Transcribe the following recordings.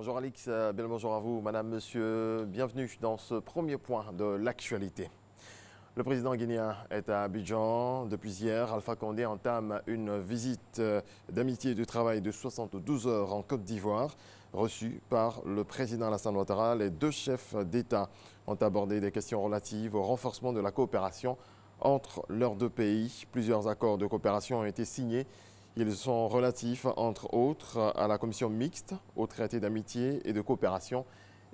Bonjour Alix, bien bonjour à vous, madame, monsieur, bienvenue dans ce premier point de l'actualité. Le président guinéen est à Abidjan. Depuis hier, Alpha Condé entame une visite d'amitié et de travail de 72 heures en Côte d'Ivoire. Reçu par le président Alassane Ouattara, les deux chefs d'État ont abordé des questions relatives au renforcement de la coopération entre leurs deux pays. Plusieurs accords de coopération ont été signés. Ils sont relatifs, entre autres, à la commission mixte, au traité d'amitié et de coopération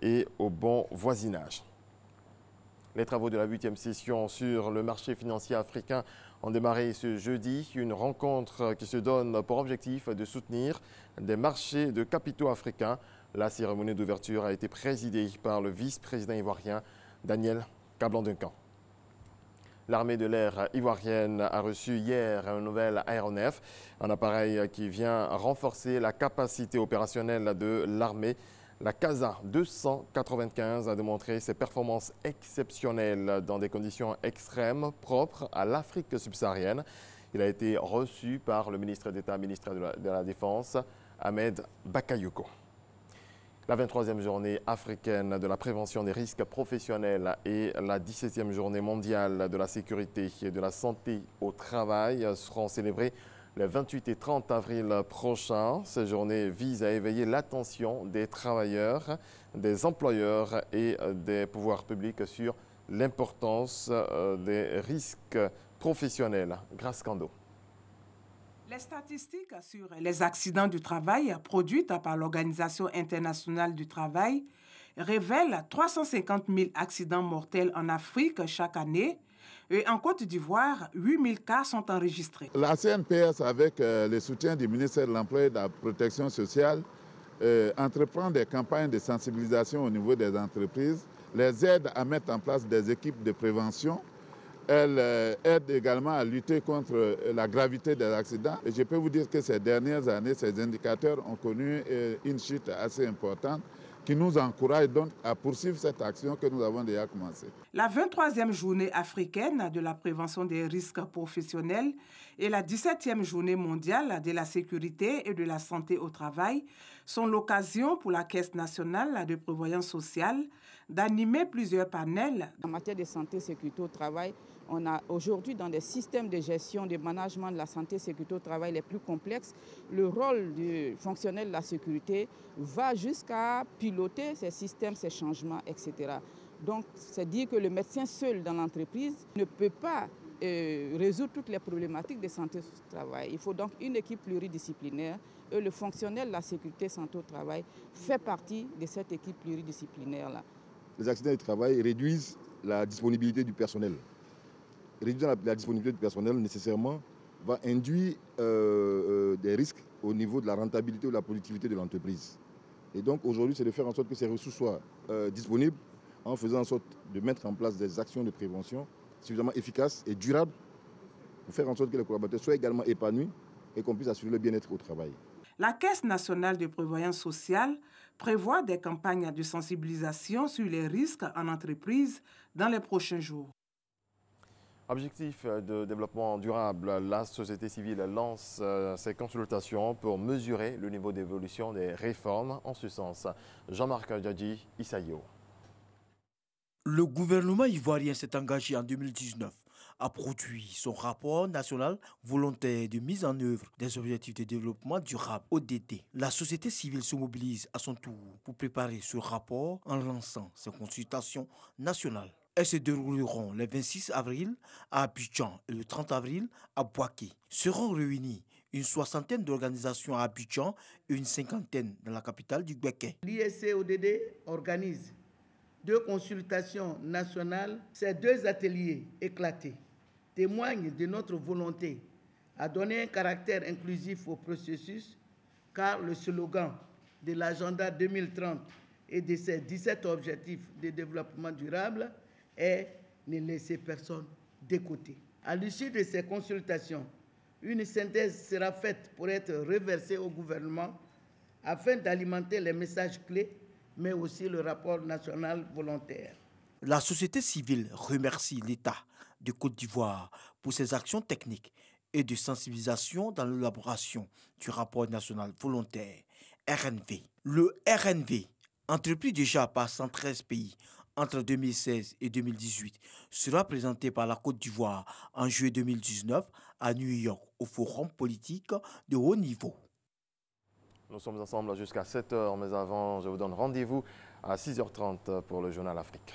et au bon voisinage. Les travaux de la 8e session sur le marché financier africain ont démarré ce jeudi. Une rencontre qui se donne pour objectif de soutenir des marchés de capitaux africains. La cérémonie d'ouverture a été présidée par le vice-président ivoirien Daniel Kablan-Duncan. L'armée de l'air ivoirienne a reçu hier un nouvel aéronef, un appareil qui vient renforcer la capacité opérationnelle de l'armée. La CASA 295 a démontré ses performances exceptionnelles dans des conditions extrêmes propres à l'Afrique subsaharienne. Il a été reçu par le ministre d'État, ministre de la Défense, Ahmed Bakayoko. La 23e journée africaine de la prévention des risques professionnels et la 17e journée mondiale de la sécurité et de la santé au travail seront célébrées le 28 et 30 avril prochain. Ces journées visent à éveiller l'attention des travailleurs, des employeurs et des pouvoirs publics sur l'importance des risques professionnels. Grâce Kando. Les statistiques sur les accidents du travail produites par l'Organisation internationale du travail révèlent 350 000 accidents mortels en Afrique chaque année. Et en Côte d'Ivoire, 8 000 cas sont enregistrés. La CNPS, avec le soutien du ministère de l'Emploi et de la Protection sociale, entreprend des campagnes de sensibilisation au niveau des entreprises, les aide à mettre en place des équipes de prévention. Elle aide également à lutter contre la gravité des accidents. Et je peux vous dire que ces dernières années, ces indicateurs ont connu une chute assez importante qui nous encourage donc à poursuivre cette action que nous avons déjà commencée. La 23e journée africaine de la prévention des risques professionnels et la 17e journée mondiale de la sécurité et de la santé au travail sont l'occasion pour la Caisse nationale de prévoyance sociale d'animer plusieurs panels. En matière de santé et sécurité au travail, on a aujourd'hui dans des systèmes de gestion, de management de la santé et sécurité au travail les plus complexes, le rôle du fonctionnaire de la sécurité va jusqu'à piloter ces systèmes, ces changements, etc. Donc, c'est dire que le médecin seul dans l'entreprise ne peut pas résoudre toutes les problématiques de santé au travail. Il faut donc une équipe pluridisciplinaire et le fonctionnaire de la sécurité et santé au travail fait partie de cette équipe pluridisciplinaire-là. Les accidents du travail réduisent la disponibilité du personnel. Réduisant la disponibilité du personnel, nécessairement, va induire des risques au niveau de la rentabilité ou de la productivité de l'entreprise. Et donc aujourd'hui, c'est de faire en sorte que ces ressources soient disponibles en faisant en sorte de mettre en place des actions de prévention suffisamment efficaces et durables pour faire en sorte que les collaborateurs soient également épanouis et qu'on puisse assurer le bien-être au travail. La Caisse nationale de prévoyance sociale prévoit des campagnes de sensibilisation sur les risques en entreprise dans les prochains jours. Objectif de développement durable, la société civile lance ses consultations pour mesurer le niveau d'évolution des réformes en ce sens. Jean-Marc Djadji, Isaïo. Le gouvernement ivoirien s'est engagé en 2019 à produire son rapport national volontaire de mise en œuvre des objectifs de développement durable ODD. La société civile se mobilise à son tour pour préparer ce rapport en lançant ses consultations nationales. Elles se dérouleront le 26 avril à Abidjan et le 30 avril à Bouaké. Seront réunies une soixantaine d'organisations à Abidjan et une cinquantaine dans la capitale du Béquet. L'ISC-ODD organise 2 consultations nationales. Ces 2 ateliers éclatés témoignent de notre volonté à donner un caractère inclusif au processus, car le slogan de l'agenda 2030 et de ses 17 objectifs de développement durable est « ne laisser personne de côté ». À l'issue de ces consultations, une synthèse sera faite pour être reversée au gouvernement afin d'alimenter les messages clés, mais aussi le rapport national volontaire. La société civile remercie l'État de Côte d'Ivoire pour ses actions techniques et de sensibilisation dans l'élaboration du rapport national volontaire. RNV. Le RNV, entrepris déjà par 113 pays entre 2016 et 2018, sera présenté par la Côte d'Ivoire en juillet 2019 à New York au Forum politique de haut niveau. Nous sommes ensemble jusqu'à 7h, mais avant, je vous donne rendez-vous à 6h30 pour le Journal Afrique.